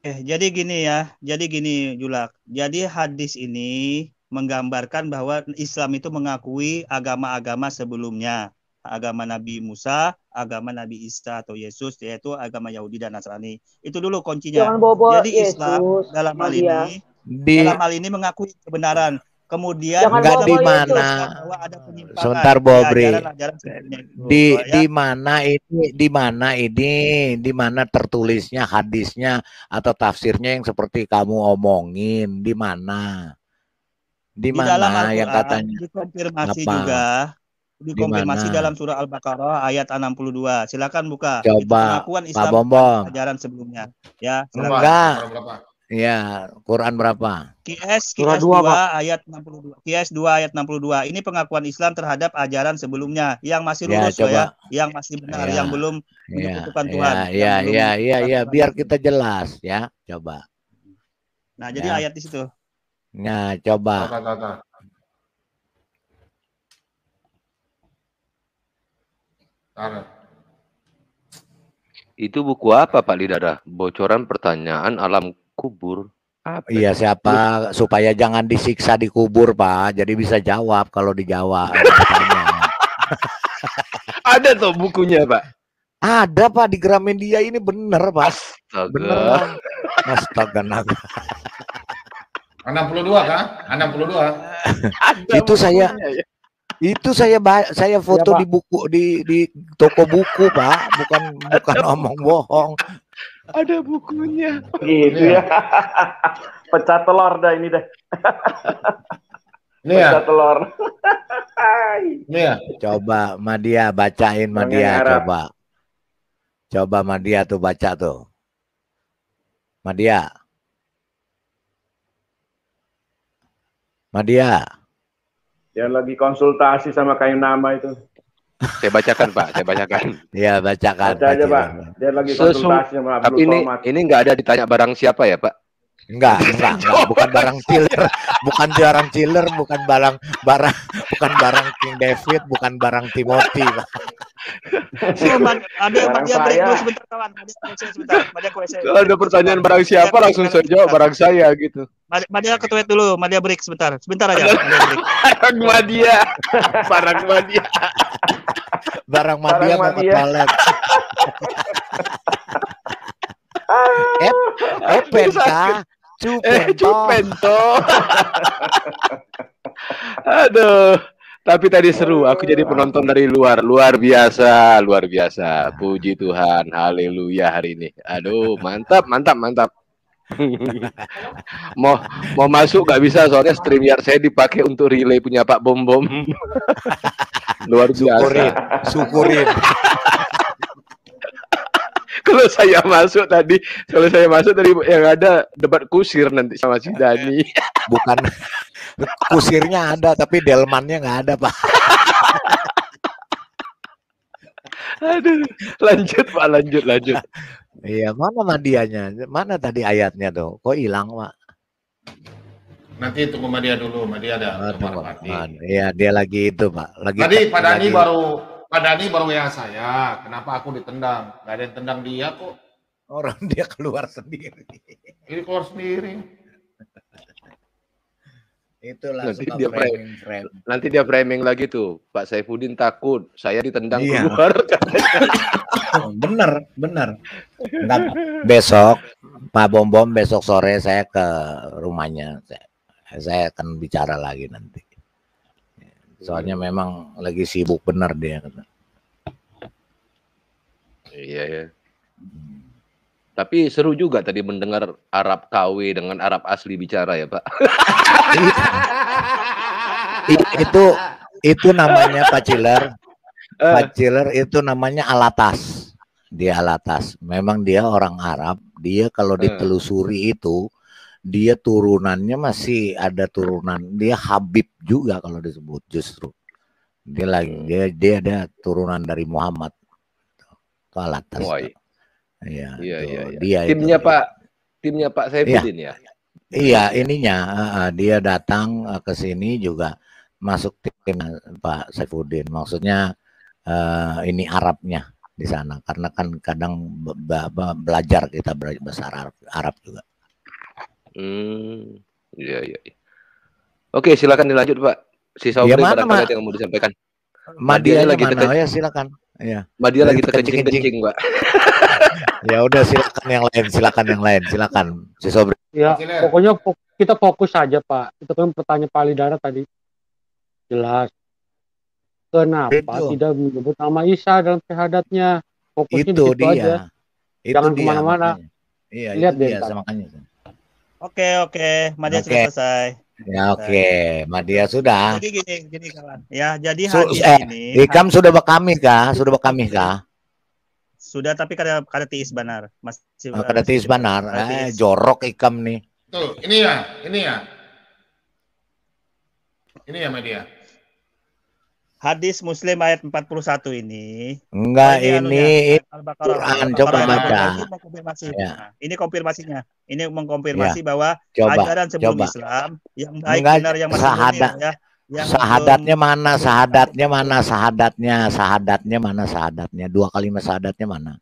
Jadi gini Julak. Jadi hadis ini menggambarkan bahwa Islam itu mengakui agama-agama sebelumnya. Agama Nabi Musa, agama Nabi Isa atau Yesus, yaitu agama Yahudi dan Nasrani. Itu dulu kuncinya. Jangan bawa-bawa Jadi Yesus, Islam dalam hal Madia. ini mengakui kebenaran. Kemudian enggak di mana? Sebentar Bobri. Di mana tertulisnya hadisnya atau tafsirnya yang seperti kamu omongin? Di mana? Di mana yang katanya? Dikonfirmasi juga. Dikonfirmasi dalam surah Al-Baqarah ayat 62. Silakan buka. Coba pengakuan Pak Bombom. Ajaran sebelumnya. Ya, silakan. Enggak. Ya, Quran berapa? QS 2 ayat 62. QS 2 ayat 62. Ini pengakuan Islam terhadap ajaran sebelumnya yang masih lurus ya, yang masih benar, yang belum menyekutukan Tuhan. Ya, biar kita jelas ya, coba. Nah, jadi ayat di situ. Nah, coba. Itu buku apa Pak Lidara? Bocoran pertanyaan alam kubur. Apa? Iya, siapa supaya jangan disiksa di kubur, Pak. Jadi bisa jawab kalau dijawab. Ada tuh bukunya, Pak. Ada, Pak, di Gramedia ini bener, Pak. Astaga. Bener. Astaga naga. 62 kan? 62. Itu saya foto di buku di toko buku, Pak. Bukan omong bohong. Ada bukunya. Gitu ya. Pecah telur dah ini dah. Pecah telur. Coba Madia bacain Madia, coba. Coba Madia tuh baca tuh. Madia. Yang lagi konsultasi sama kain nama itu. Saya bacakan, Pak. Saya bacakan. Iya, bacakan. Baca aja, Pak. Dia lagi konsultasi sama Abdul Somad. Tapi ini nggak ada ditanya barang siapa ya, Pak? Enggak. Bukan barang chiller, bukan barang King David, bukan barang Timothy, Pak. Kalau ada pertanyaan barang siapa langsung saya jawab barang saya gitu. Madia ketuet dulu, Madia break sebentar aja. Barang Madia mau ke toilet. Cupento. Aduh. Tapi tadi seru, aku jadi penonton dari luar biasa. Puji Tuhan, haleluya hari ini. Aduh, mantap. mau masuk gak bisa soalnya StreamYard saya dipakai untuk relay punya Pak Bombom. Luar biasa. Syukurin. Kalau saya masuk tadi yang ada debat kusir nanti sama si Dani. Bukan kusirnya ada tapi delmannya nggak ada, Pak. Aduh, lanjut. Iya, mana Madianya? Mana tadi ayatnya tuh? Kok hilang, Pak? Nanti tunggu Madia dulu, Madia ada. Iya, dia lagi itu, Pak. Tadi Pak Dani baru WA saya, kenapa aku ditendang? Gak ada yang tendang dia kok. Orang dia keluar sendiri. Ini keluar sendiri. Itulah nanti dia framing lagi tuh. Pak Saifuddin takut, saya ditendang keluar. Bener. Besok, Pak Bombom, besok sore saya ke rumahnya. Saya akan bicara lagi nanti. Soalnya memang lagi sibuk bener dia. Iya. Tapi seru juga tadi mendengar Arab KW dengan Arab asli bicara ya, Pak. itu namanya Pak Ciler. Pak Ciler itu namanya Alatas. Dia Alatas. Memang dia orang Arab. Dia kalau ditelusuri itu dia turunannya masih ada turunan. Dia Habib juga kalau disebut justru. Dia lagi dia ada turunan dari Muhammad. Itu Alatas. Iya, Iya. Dia Timnya itu. Timnya Pak Saifuddin ya. Iya, ininya dia datang ke sini juga masuk tim Pak Saifuddin. Maksudnya ini Arabnya di sana karena kan kadang belajar kita bahasa Arab juga. Iya. Oke, silakan dilanjut Pak. Si Sobri barangkali yang mau disampaikan. Madia lagi mana? Ya silakan. Iya. Madia lagi terkencing-kencing, Pak. Ya udah silakan yang lain, silakan si Sobri. Ya, pokoknya kita fokus saja Pak. Itu kan pertanyaan Pak Lidara tadi. Jelas. Kenapa tidak menyebut nama Isa dalam syahadatnya? Fokusnya itu di situ aja. Jangan kemana-mana. Iya, lihat deh makanya. Oke, Madia sudah selesai. Ya oke, Madia sudah. Jadi gini kawan. Ya, jadi hadis ini. Ikam sudah berkami kah? Sudah, tapi kada tiis benar. Masih kada tiis benar. Jorok Ikam nih. Tuh, ini ya Madia. Hadis Muslim ayat 41 ini. Enggak, ini Quran, coba baca. Ini konfirmasinya. Ini mengkonfirmasi bahwa ajaran sebelum Islam yang baik benar yang masih sahadatnya mana? Sahadatnya 2 kalimat sahadatnya mana?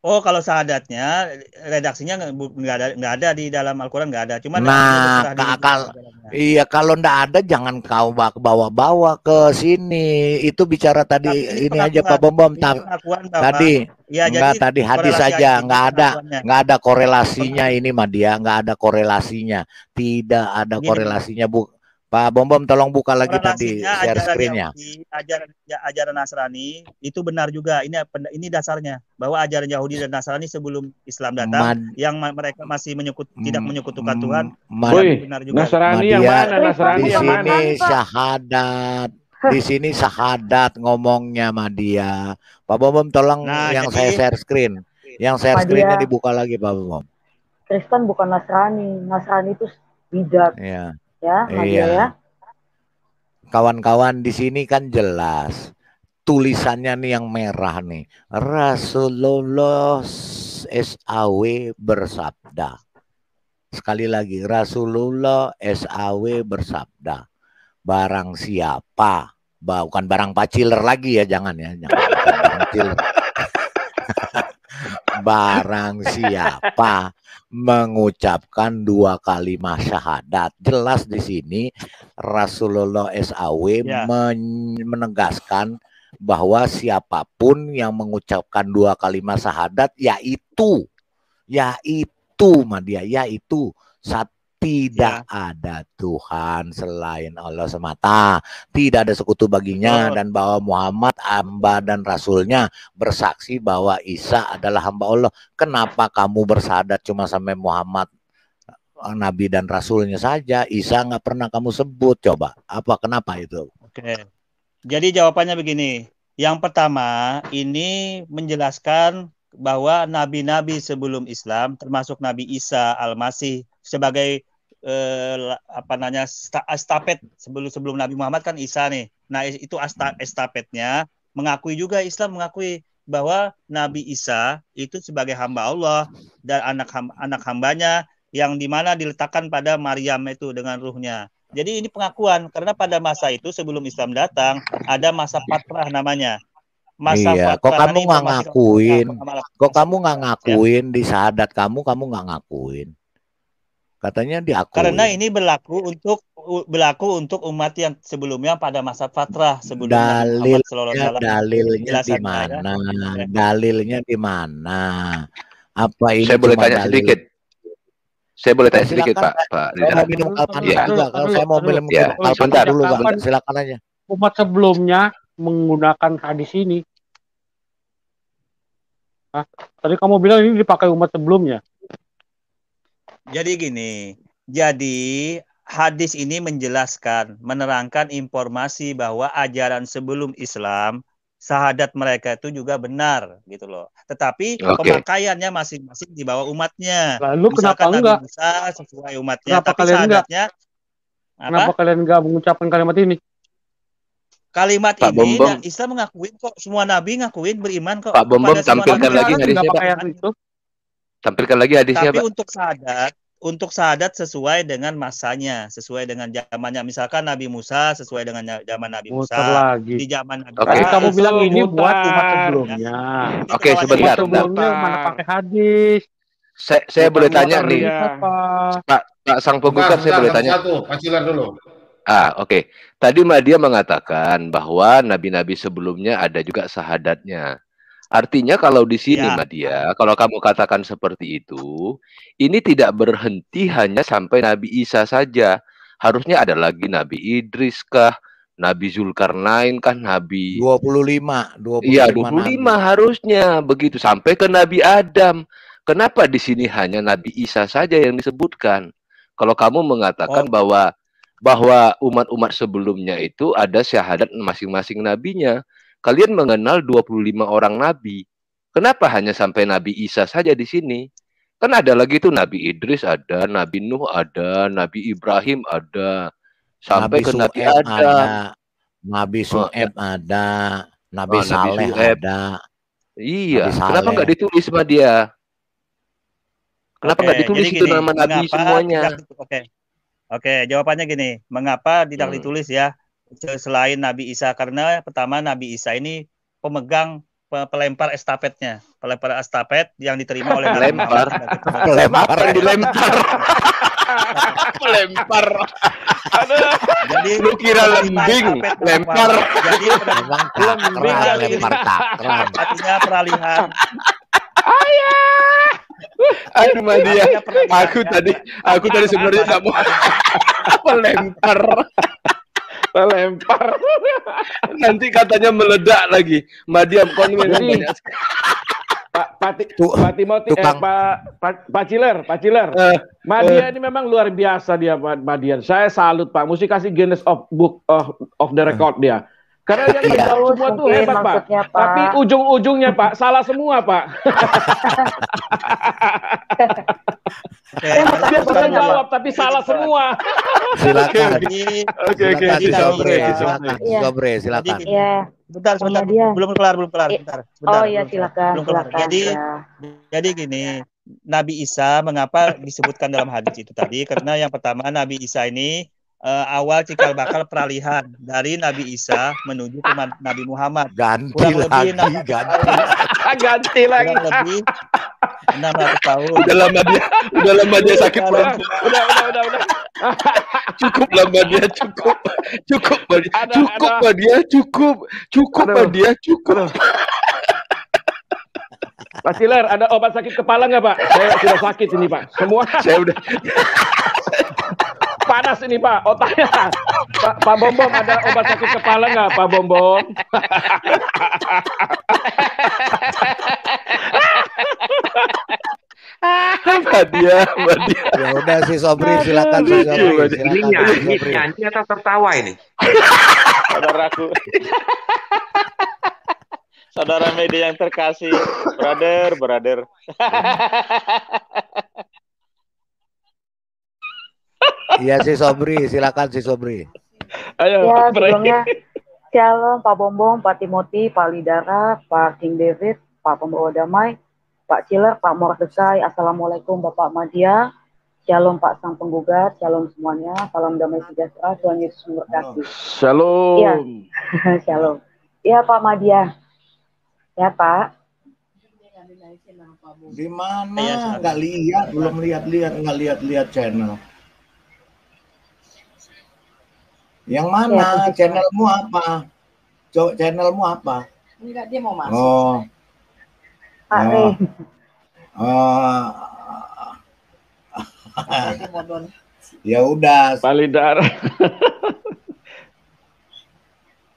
Oh, kalau sahadatnya redaksinya nggak ada di dalam Al-Quran, nggak ada. Cuman kalau nggak ada jangan kau bawa ke sini. Itu bicara tadi ini aja Pak Bom tadi. Ya, tadi hadis saja nggak ada korelasinya ini Madia, nggak ada korelasinya. Tidak ada korelasinya Bu. Pak Bom tolong buka lagi tadi share screen-nya. Ajaran Nasrani itu benar juga. Ini dasarnya bahwa ajaran Yahudi dan Nasrani sebelum Islam datang yang mereka masih tidak menyekutukan Tuhan. Benar juga. Nasrani yang mana? Nasrani yang mana? Di sini syahadat ngomongnya Madia. Pak Bom tolong yang saya share screen. Yang share screen-nya dibuka lagi Pak Bom. Kristen bukan Nasrani. Nasrani itu bidat. Iya. Ya, ya. Kawan-kawan di sini kan jelas tulisannya nih yang merah nih. Rasulullah SAW bersabda. Sekali lagi Rasulullah SAW bersabda. Barang siapa, bukan barang paciler lagi ya, jangan barang barang siapa mengucapkan 2 kalimat syahadat. Jelas di sini Rasulullah SAW menegaskan bahwa siapapun yang mengucapkan 2 kalimat syahadat yaitu tidak ada Tuhan selain Allah semata, tidak ada sekutu baginya, dan bahwa Muhammad hamba dan rasulnya, bersaksi bahwa Isa adalah hamba Allah. Kenapa kamu bersyahadat cuma sampai Muhammad nabi dan rasulnya saja? Isa nggak pernah kamu sebut. Coba kenapa itu? Oke, jadi jawabannya begini. Yang pertama, ini menjelaskan bahwa nabi-nabi sebelum Islam termasuk Nabi Isa Al-Masih sebagai estafet sebelum Nabi Muhammad kan Isa nih. Nah, itu estafetnya Islam mengakui bahwa Nabi Isa itu sebagai hamba Allah dan anak hambanya yang dimana diletakkan pada Maryam itu dengan ruhnya. Jadi ini pengakuan karena pada masa itu sebelum Islam datang ada masa fatrah namanya. Kok kamu nggak ngakuin? Kok kamu nggak ngakuin di syahadat kamu nggak ngakuin? Katanya diakui. Karena ini berlaku untuk umat yang sebelumnya pada masa fatrah sebelum dalilnya di mana? Dalilnya di mana? Apa ini? Saya boleh tanya sedikit. Pak. Saya mau minum alpanah juga. Kalau saya mau minum alpanah dulu, Pak. Silakan aja. Umat sebelumnya menggunakan hadis ini. Tadi kamu bilang ini dipakai umat sebelumnya. Jadi gini, hadis ini menjelaskan, menerangkan informasi bahwa ajaran sebelum Islam, syahadat mereka itu juga benar, gitu loh. Tetapi pemakaiannya masing-masing di bawah umatnya. Lalu misalkan kenapa enggak? Nabi Musa sesuai umatnya, tapi syahadatnya kenapa kalian enggak mengucapkan kalimat ini? Kalimat Pak ini Bombom. Islam mengakuin kok, semua nabi ngakuin beriman kok. Pak Bombom Kepada semua tampilkan nabi lagi hadisnya nggak Pak. pakai yang itu. Tampilkan lagi hadisnya Tapi Pak. untuk syahadat sesuai dengan masanya, sesuai dengan zamannya. Misalkan Nabi Musa sesuai dengan zaman Nabi Muter Musa. lagi. Di zaman Nabi Oke. Tadi Musa kamu itu bilang ini buat umat ya. sebelumnya. Oke, Itu sebentar. Umat sebelumnya mana pakai hadis? Saya boleh tanya Muter-muter nih, dia. Pak Sang Penggugat, saya boleh tanya. Satu, Pak Cilar dulu. Oke. Tadi Madia mengatakan bahwa nabi-nabi sebelumnya ada juga sahadatnya. Artinya kalau di sini Ya. Madia, kalau kamu katakan seperti itu, ini tidak berhenti hanya sampai Nabi Isa saja. Harusnya ada lagi Nabi Idris kah, Nabi Zulkarnain kah, Nabi 25 Iya, 25 25 nabi. harusnya begitu sampai ke Nabi Adam. Kenapa di sini hanya Nabi Isa saja yang disebutkan? Kalau kamu mengatakan bahwa umat-umat sebelumnya itu ada syahadat masing-masing nabinya. Kalian mengenal 25 orang nabi. Kenapa hanya sampai Nabi Isa saja di sini? Kan ada lagi tuh Nabi Idris ada, Nabi Nuh ada, Nabi Ibrahim ada, sampai Nabi ke Nabi Su'eb Adam. ada, Nabi Su'eb ada, Nabi Nabi Saleh Su'eb. ada. Iya, Nabi kenapa Saleh. nggak ditulis sama dia? Kenapa nggak ditulis jadi itu gini, nama nabi mengapa semuanya? Oke, jawabannya gini, mengapa tidak Hmm. ditulis ya selain Nabi Isa? Karena pertama Nabi Isa ini pemegang pelempar estafetnya, pelempar estafet yang diterima oleh Nabi Pelempar? Muhammad. Pelempar yang dilempar. Pelempar. Jadi Lu kira lembing, lempar. Jadi Emang takran, lempar takran. artinya peralihan. Aduh Madia, aku tadi sebenarnya nggak mau pelempar. Pelempar. Nanti katanya meledak lagi. Madia konwen banyak. Pak Timothy, Pak Ciler. Madia ini memang luar biasa dia, Pak Madian. Saya salut Pak. Mesti kasih Guinness of Book of the Record dia. Karena yang semua tuh hebat Pak. Tapi ujung-ujungnya Pak salah semua Pak. Dia bisa jawab tapi salah semua. Silakan. Oke. Sobre, silakan. Iya. Bentar, belum kelar. Bentar. Oh iya, silakan. Jadi gini, Nabi Isa mengapa disebutkan dalam hadis itu tadi? Karena yang pertama Nabi Isa ini awal cikal bakal peralihan dari Nabi Isa menuju ke Nabi Muhammad. Ganti Kurang lagi. lebih 600 tahun. Udah lama dia sakit perut. Udah. Cukup Madia. Pak Ciler, ada obat sakit kepala nggak Pak? Saya sudah sakit ini Pak. Semua. Saya udah. Panas ini Pak, otaknya. Pak Bombom, ada obat sakit kepala nggak Pak Bombom? Madia. Ya udah si Sobri, silakan si Sobri. Ini nyanyi atau tertawa ini? Saudaraku. Saudara media yang terkasih, brother. Iya si Sobri, silakan si Sobri. Ayo, Ya, sebelumnya Shalom Pak Bombom, Pak Timothy, Pak Lidara, Pak King David, Pak Pembawa Damai, Pak Ciler, Pak Mordesai. Assalamualaikum Bapak Madia. Shalom Pak Sang Penggugat, shalom semuanya. Salam damai sejahtera, Tuhan Yesus memberkati. Shalom. Iya. Shalom. Iya Pak Madia. Ya Pak. Di mana? Nggak lihat, belum lihat channel. Yang mana? Channelmu apa? Channelmu apa? Enggak, dia mau masuk. Oh. Ya udah. Pak Lidar.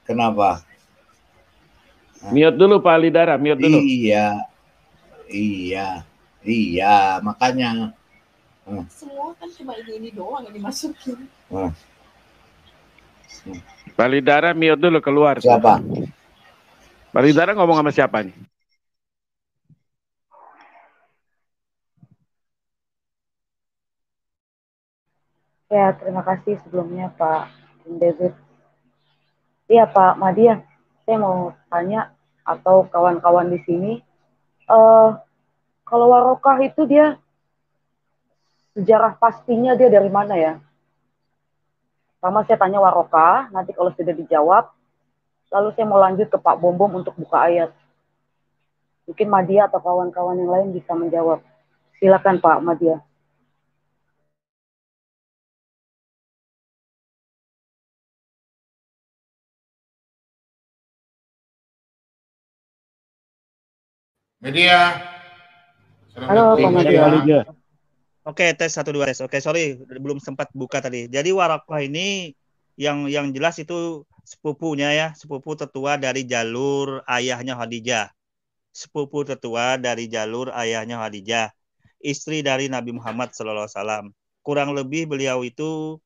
Kenapa? Mute dulu Pak Lidara, mute dulu. Iya, makanya. Semua kan cuma ini doang yang dimasukin. Pak Lidara mute dulu keluar. Siapa? Pak Lidara ngomong sama siapa nih? Ya, terima kasih sebelumnya Pak King David. Iya Pak Madia, saya mau tanya atau kawan-kawan di sini, kalau warokah itu dia sejarah pastinya dia dari mana ya? Sama saya tanya warokah, nanti kalau sudah dijawab, lalu saya mau lanjut ke Pak Bom untuk buka ayat. Mungkin Madia atau kawan-kawan yang lain bisa menjawab. Silakan Pak Madia. Media. Halo Pak Madia. Oke, tes 1 2 tes. Oke, sorry belum sempat buka tadi. Jadi Waraqah ini yang jelas itu sepupunya ya, sepupu tetua dari jalur ayahnya Khadijah. Sepupu tetua dari jalur ayahnya Khadijah. Istri dari Nabi Muhammad SAW. Kurang lebih beliau itu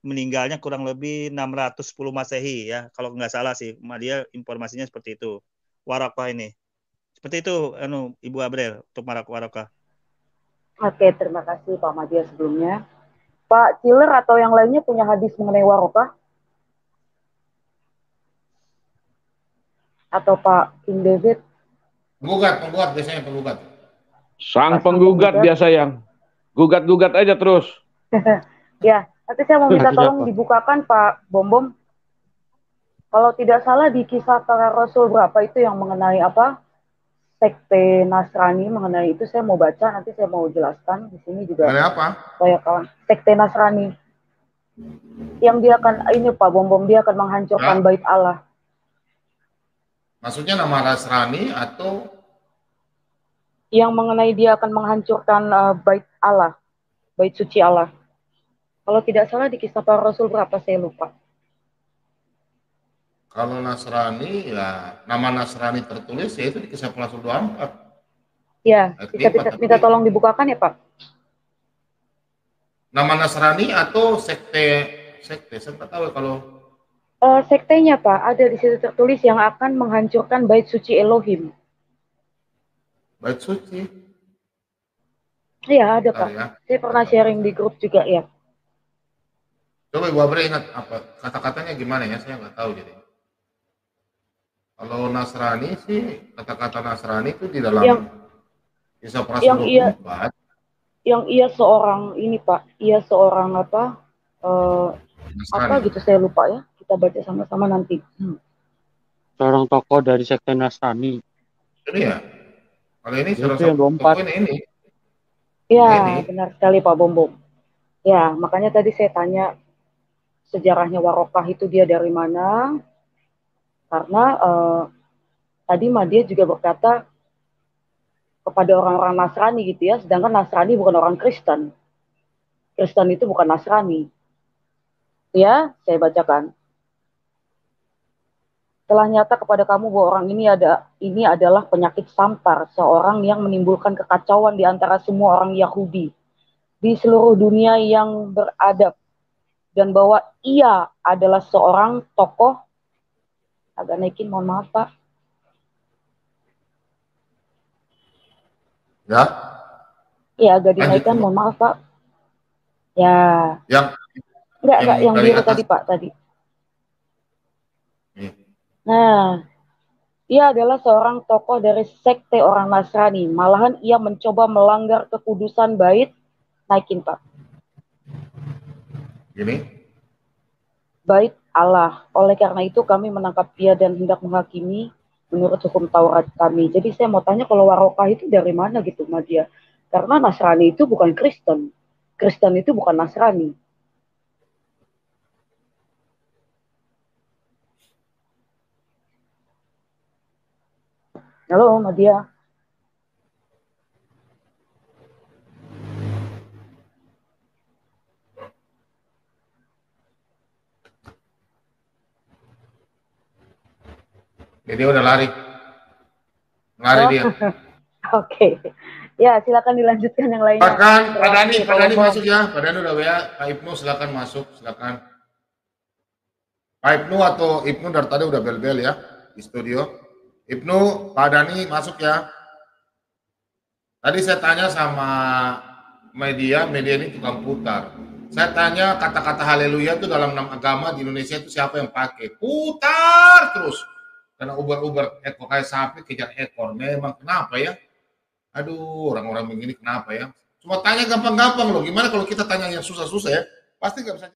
meninggalnya kurang lebih 610 Masehi ya. Kalau nggak salah sih, dia informasinya seperti itu. Waraqah ini. Seperti itu Ibu Abrel untuk Waraqah. Oke, terima kasih Pak Madia sebelumnya. Pak Chiller atau yang lainnya punya hadis mengenai warokah? Atau Pak King David? Penggugat biasanya penggugat. Sang penggugat biasa yang gugat-gugat aja terus. Ya, nanti saya mau minta tolong dibukakan Pak Bom. Kalau tidak salah di Kisah Para Rasul berapa itu yang mengenai apa? Sekte Nasrani, mengenai itu saya mau baca, nanti saya mau jelaskan di sini juga. Mengenai apa? Saya kawan, sekte Nasrani. Yang dia akan ini Pak Bom dia akan menghancurkan bait Allah. Maksudnya nama Nasrani atau yang mengenai dia akan menghancurkan bait Allah, bait suci Allah. Kalau tidak salah di Kisah Para Rasul berapa saya lupa. Kalau Nasrani ya nama Nasrani tertulis yaitu di Kisah Para Rasul 24. Ya, bisa minta tolong dibukakan ya Pak. Nama Nasrani atau sekte saya nggak tahu kalau sektenya Pak, ada di situ tertulis yang akan menghancurkan bait suci Elohim. Bait suci? Iya ada Pak. Ya. Saya pernah sharing di grup juga ya. Coba Ibu Abre ingat apa kata-katanya gimana ya? Saya nggak tahu jadi. Kalau Nasrani sih kata-kata Nasrani itu di dalam Kisah Para Rasul 24. Yang ia seorang ini Pak, ia seorang apa? Apa gitu saya lupa ya. Kita baca sama-sama nanti. Seorang tokoh dari sekte Nasrani. Ini ya. Kalau ini seorang tokoh ini. Ya, benar sekali Pak Bom. Ya, makanya tadi saya tanya sejarahnya Warokah itu dia dari mana? Karena tadi Madia juga berkata kepada orang-orang Nasrani gitu ya, sedangkan Nasrani bukan orang Kristen. Kristen itu bukan Nasrani. Ya, saya bacakan. Telah nyata kepada kamu bahwa orang ini adalah penyakit sampar, seorang yang menimbulkan kekacauan di antara semua orang Yahudi di seluruh dunia yang beradab, dan bahwa ia adalah seorang tokoh. Agak naikin, mohon maaf Pak. Ya. Iya, agak dinaikkan, mohon maaf Pak. Ya. Enggak, yang biru tadi Pak, tadi. Nah, ia adalah seorang tokoh dari sekte orang Nasrani. Malahan ia mencoba melanggar kekudusan bait. Naikin Pak. Gini. Bait Allah. Oleh karena itu kami menangkap dia dan hendak menghakimi menurut hukum Taurat kami. Jadi saya mau tanya kalau Warokah itu dari mana gitu Madia? Karena Nasrani itu bukan Kristen. Kristen itu bukan Nasrani. Halo Madia. Jadi udah lari dia. Oke. Ya, silakan dilanjutkan yang lainnya. Pak Dani masuk ya. Pak Dani udah WA. Pak Ibnu silakan masuk, silakan. Pak Ibnu atau Ibnu dari tadi udah bel-bel ya di studio. Ibnu, Pak Dani masuk ya. Tadi saya tanya sama media ini tukang putar. Saya tanya kata-kata haleluya itu dalam 6 agama di Indonesia itu siapa yang pakai? Putar terus. Karena uber-uber ekor kayak sapi kejar ekor. Memang kenapa ya? Aduh, orang-orang begini kenapa ya? Cuma tanya gampang-gampang loh. Gimana kalau kita tanya yang susah-susah ya? Pasti nggak bisa.